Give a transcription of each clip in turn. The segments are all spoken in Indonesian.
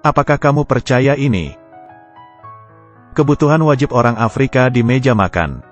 Apakah kamu percaya ini? Kebutuhan wajib orang Afrika di meja makan.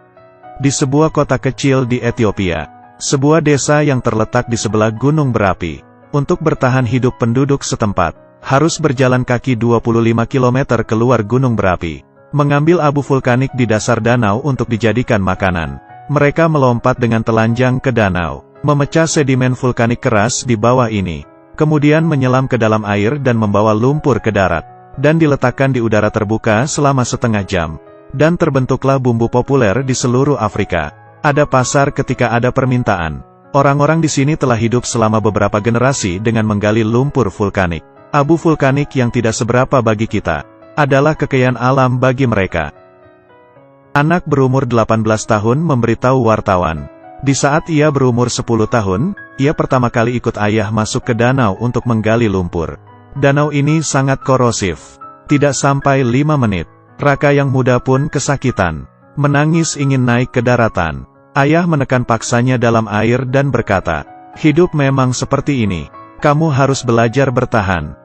Di sebuah kota kecil di Ethiopia, sebuah desa yang terletak di sebelah gunung berapi, untuk bertahan hidup penduduk setempat, harus berjalan kaki 25 km keluar gunung berapi, mengambil abu vulkanik di dasar danau untuk dijadikan makanan. Mereka melompat dengan telanjang ke danau, memecah sedimen vulkanik keras di bawah ini, kemudian menyelam ke dalam air dan membawa lumpur ke darat, dan diletakkan di udara terbuka selama setengah jam. Dan terbentuklah bumbu populer di seluruh Afrika. Ada pasar ketika ada permintaan. Orang-orang di sini telah hidup selama beberapa generasi dengan menggali lumpur vulkanik. Abu vulkanik yang tidak seberapa bagi kita, adalah kekayaan alam bagi mereka. Anak berumur 18 tahun memberitahu wartawan. Di saat ia berumur 10 tahun, ia pertama kali ikut ayah masuk ke danau untuk menggali lumpur. Danau ini sangat korosif. Tidak sampai 5 menit, Raka yang muda pun kesakitan. Menangis ingin naik ke daratan. Ayah menekan paksanya dalam air dan berkata, "Hidup memang seperti ini. Kamu harus belajar bertahan."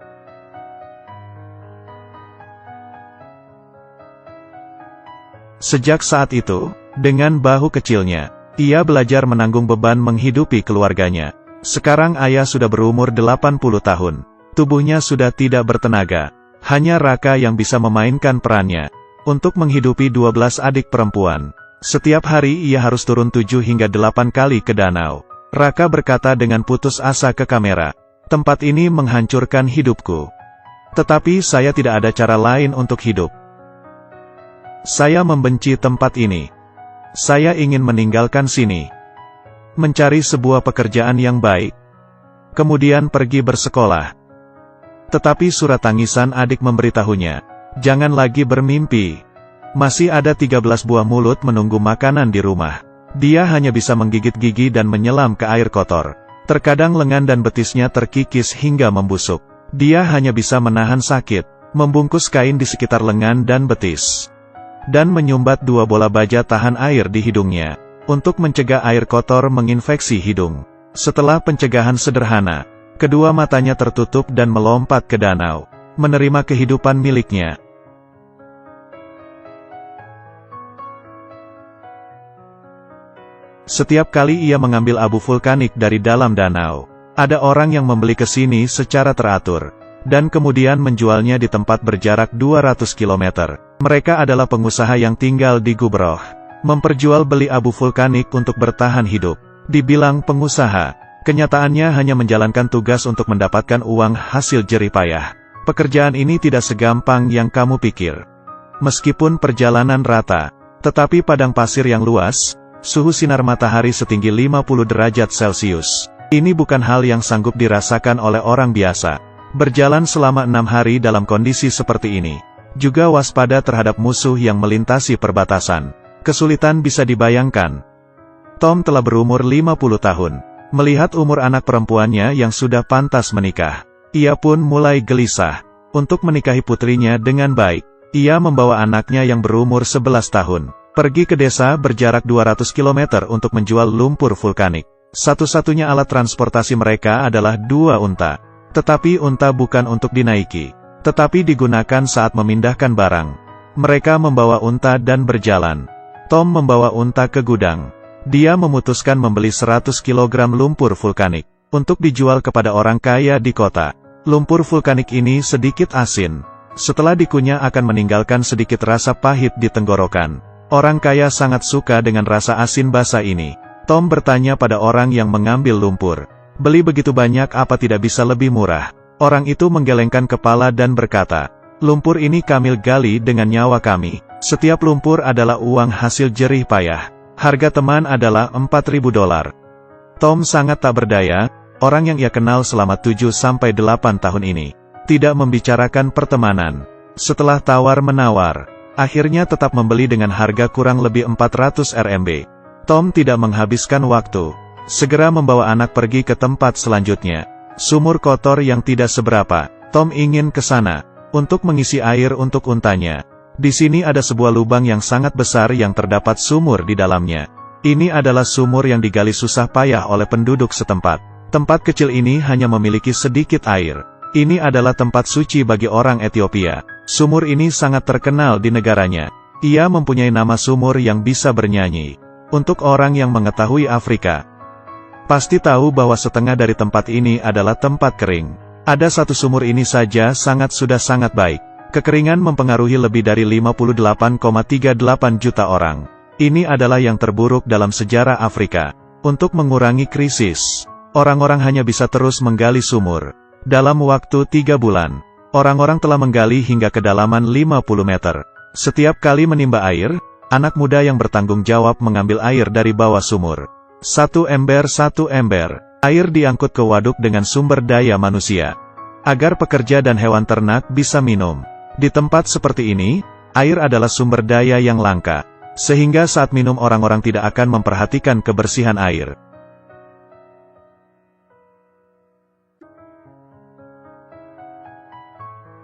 Sejak saat itu, dengan bahu kecilnya, ia belajar menanggung beban menghidupi keluarganya. Sekarang ayah sudah berumur 80 tahun. Tubuhnya sudah tidak bertenaga. Hanya Raka yang bisa memainkan perannya. Untuk menghidupi 12 adik perempuan. Setiap hari ia harus turun 7 hingga 8 kali ke danau. Raka berkata dengan putus asa ke kamera, "Tempat ini menghancurkan hidupku. Tetapi saya tidak ada cara lain untuk hidup. Saya membenci tempat ini. Saya ingin meninggalkan sini. Mencari sebuah pekerjaan yang baik. Kemudian pergi bersekolah." Tetapi surat tangisan adik memberitahunya, "Jangan lagi bermimpi. Masih ada 13 buah mulut menunggu makanan di rumah." Dia hanya bisa menggigit gigi dan menyelam ke air kotor. Terkadang lengan dan betisnya terkikis hingga membusuk. Dia hanya bisa menahan sakit, membungkus kain di sekitar lengan dan betis, dan menyumbat 2 bola baja tahan air di hidungnya, untuk mencegah air kotor menginfeksi hidung. Setelah pencegahan sederhana, kedua matanya tertutup dan melompat ke danau, menerima kehidupan miliknya. Setiap kali ia mengambil abu vulkanik dari dalam danau, ada orang yang membeli ke sini secara teratur, dan kemudian menjualnya di tempat berjarak 200 km. Mereka adalah pengusaha yang tinggal di Gubroh, memperjual beli abu vulkanik untuk bertahan hidup. Dibilang pengusaha, kenyataannya hanya menjalankan tugas untuk mendapatkan uang hasil jerih payah. Pekerjaan ini tidak segampang yang kamu pikir. Meskipun perjalanan rata, tetapi padang pasir yang luas, suhu sinar matahari setinggi 50 derajat Celcius. Ini bukan hal yang sanggup dirasakan oleh orang biasa. Berjalan selama 6 hari dalam kondisi seperti ini. Juga waspada terhadap musuh yang melintasi perbatasan. Kesulitan bisa dibayangkan. Tom telah berumur 50 tahun. Melihat umur anak perempuannya yang sudah pantas menikah, ia pun mulai gelisah untuk menikahi putrinya dengan baik. Ia membawa anaknya yang berumur 11 tahun. Pergi ke desa berjarak 200 km untuk menjual lumpur vulkanik. Satu-satunya alat transportasi mereka adalah 2 unta. Tetapi unta bukan untuk dinaiki, tetapi digunakan saat memindahkan barang. Mereka membawa unta dan berjalan. Tom membawa unta ke gudang. Dia memutuskan membeli 100 kg lumpur vulkanik, untuk dijual kepada orang kaya di kota. Lumpur vulkanik ini sedikit asin. Setelah dikunyah akan meninggalkan sedikit rasa pahit di tenggorokan. Orang kaya sangat suka dengan rasa asin basa ini. Tom bertanya pada orang yang mengambil lumpur, "Beli begitu banyak apa tidak bisa lebih murah?" Orang itu menggelengkan kepala dan berkata, "Lumpur ini kami gali dengan nyawa kami. Setiap lumpur adalah uang hasil jerih payah. Harga teman adalah $4.000. Tom sangat tak berdaya. Orang yang ia kenal selama 7-8 tahun ini tidak membicarakan pertemanan. Setelah tawar-menawar, akhirnya tetap membeli dengan harga kurang lebih 400 RMB. Tom tidak menghabiskan waktu. Segera membawa anak pergi ke tempat selanjutnya. Sumur kotor yang tidak seberapa. Tom ingin ke sana untuk mengisi air untuk untanya. Di sini ada sebuah lubang yang sangat besar yang terdapat sumur di dalamnya. Ini adalah sumur yang digali susah payah oleh penduduk setempat. Tempat kecil ini hanya memiliki sedikit air. Ini adalah tempat suci bagi orang Ethiopia. Sumur ini sangat terkenal di negaranya. Ia mempunyai nama sumur yang bisa bernyanyi. Untuk orang yang mengetahui Afrika, pasti tahu bahwa setengah dari tempat ini adalah tempat kering. Ada satu sumur ini saja sudah sangat baik. Kekeringan mempengaruhi lebih dari 58,38 juta orang. Ini adalah yang terburuk dalam sejarah Afrika. Untuk mengurangi krisis, orang-orang hanya bisa terus menggali sumur. Dalam waktu 3 bulan, orang-orang telah menggali hingga kedalaman 50 meter. Setiap kali menimba air, anak muda yang bertanggung jawab mengambil air dari bawah sumur. Satu ember, air diangkut ke waduk dengan sumber daya manusia, agar pekerja dan hewan ternak bisa minum. Di tempat seperti ini, air adalah sumber daya yang langka, sehingga saat minum orang-orang tidak akan memperhatikan kebersihan air.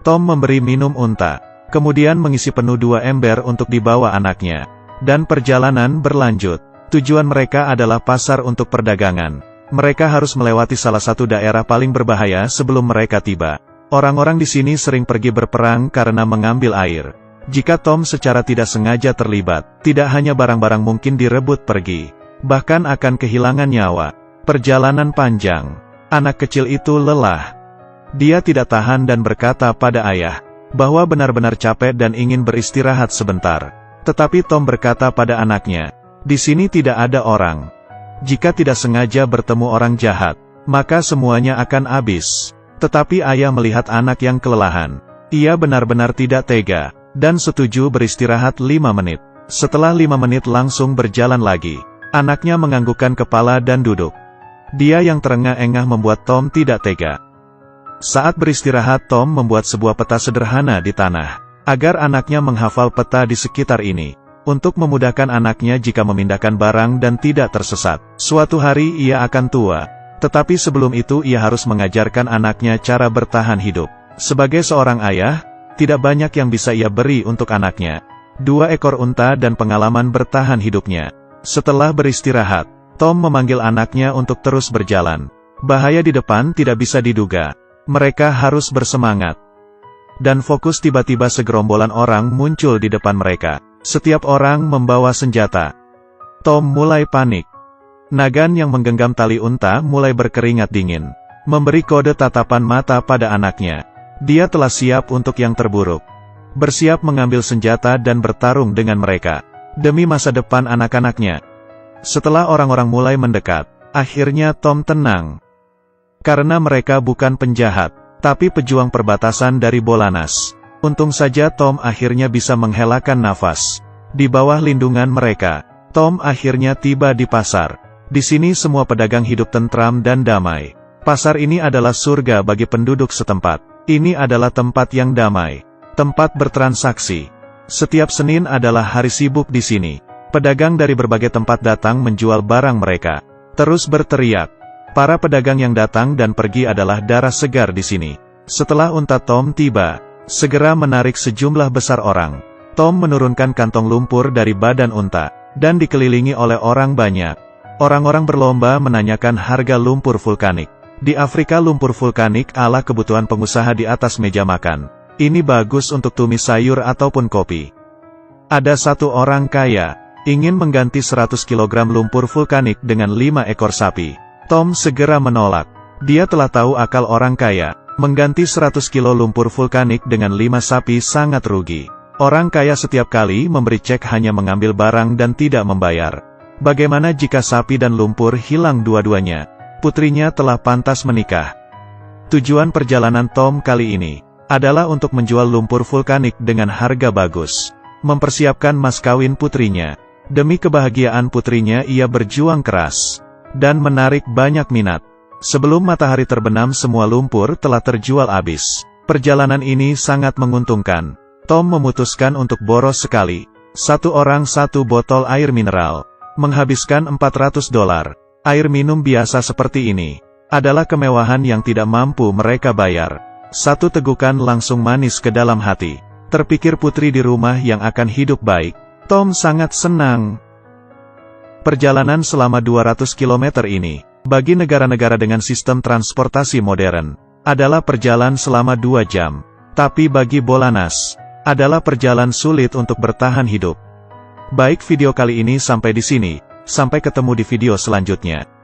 Tom memberi minum unta, kemudian mengisi penuh 2 ember untuk dibawa anaknya. Dan perjalanan berlanjut. Tujuan mereka adalah pasar untuk perdagangan. Mereka harus melewati salah satu daerah paling berbahaya sebelum mereka tiba. Orang-orang di sini sering pergi berperang karena mengambil air. Jika Tom secara tidak sengaja terlibat, tidak hanya barang-barang mungkin direbut pergi, bahkan akan kehilangan nyawa. Perjalanan panjang. Anak kecil itu lelah. Dia tidak tahan dan berkata pada ayah, bahwa benar-benar capek dan ingin beristirahat sebentar. Tetapi Tom berkata pada anaknya, di sini tidak ada orang. Jika tidak sengaja bertemu orang jahat, maka semuanya akan habis. Tetapi ayah melihat anak yang kelelahan. Ia benar-benar tidak tega, dan setuju beristirahat 5 menit. Setelah 5 menit langsung berjalan lagi. Anaknya menganggukkan kepala dan duduk. Dia yang terengah-engah membuat Tom tidak tega. Saat beristirahat Tom membuat sebuah peta sederhana di tanah, agar anaknya menghafal peta di sekitar ini, untuk memudahkan anaknya jika memindahkan barang dan tidak tersesat. Suatu hari ia akan tua, tetapi sebelum itu ia harus mengajarkan anaknya cara bertahan hidup. Sebagai seorang ayah, tidak banyak yang bisa ia beri untuk anaknya. 2 ekor unta dan pengalaman bertahan hidupnya. Setelah beristirahat, Tom memanggil anaknya untuk terus berjalan. Bahaya di depan tidak bisa diduga. Mereka harus bersemangat dan fokus. Tiba-tiba segerombolan orang muncul di depan mereka. Setiap orang membawa senjata. Tom mulai panik. Nagan yang menggenggam tali unta mulai berkeringat dingin, memberi kode tatapan mata pada anaknya. Dia telah siap untuk yang terburuk. Bersiap mengambil senjata dan bertarung dengan mereka, demi masa depan anak-anaknya. Setelah orang-orang mulai mendekat, akhirnya Tom tenang. Karena mereka bukan penjahat, tapi pejuang perbatasan dari Bolanas. Untung saja Tom akhirnya bisa menghelakan nafas. Di bawah lindungan mereka, Tom akhirnya tiba di pasar. Di sini semua pedagang hidup tentram dan damai. Pasar ini adalah surga bagi penduduk setempat. Ini adalah tempat yang damai, tempat bertransaksi. Setiap Senin adalah hari sibuk di sini. Pedagang dari berbagai tempat datang menjual barang mereka. Terus berteriak. Para pedagang yang datang dan pergi adalah darah segar di sini. Setelah unta Tom tiba, segera menarik sejumlah besar orang. Tom menurunkan kantong lumpur dari badan unta, dan dikelilingi oleh orang banyak. Orang-orang berlomba menanyakan harga lumpur vulkanik. Di Afrika lumpur vulkanik ala kebutuhan pengusaha di atas meja makan. Ini bagus untuk tumis sayur ataupun kopi. Ada satu orang kaya, ingin mengganti 100 kg lumpur vulkanik dengan 5 ekor sapi. Tom segera menolak. Dia telah tahu akal orang kaya. Mengganti 100 kilo lumpur vulkanik dengan 5 sapi sangat rugi. Orang kaya setiap kali memberi cek hanya mengambil barang dan tidak membayar. Bagaimana jika sapi dan lumpur hilang dua-duanya? Putrinya telah pantas menikah. Tujuan perjalanan Tom kali ini adalah untuk menjual lumpur vulkanik dengan harga bagus. Mempersiapkan mas kawin putrinya. Demi kebahagiaan putrinya ia berjuang keras dan menarik banyak minat. Sebelum matahari terbenam semua lumpur telah terjual habis. Perjalanan ini sangat menguntungkan. Tom memutuskan untuk boros sekali. Satu orang 1 botol air mineral. Menghabiskan $400. Air minum biasa seperti ini adalah kemewahan yang tidak mampu mereka bayar. Satu tegukan langsung manis ke dalam hati. Terpikir putri di rumah yang akan hidup baik. Tom sangat senang. Perjalanan selama 200 km ini, bagi negara-negara dengan sistem transportasi modern, adalah perjalanan selama 2 jam. Tapi bagi Bolanas, adalah perjalanan sulit untuk bertahan hidup. Baik, video kali ini sampai di sini. Sampai ketemu di video selanjutnya.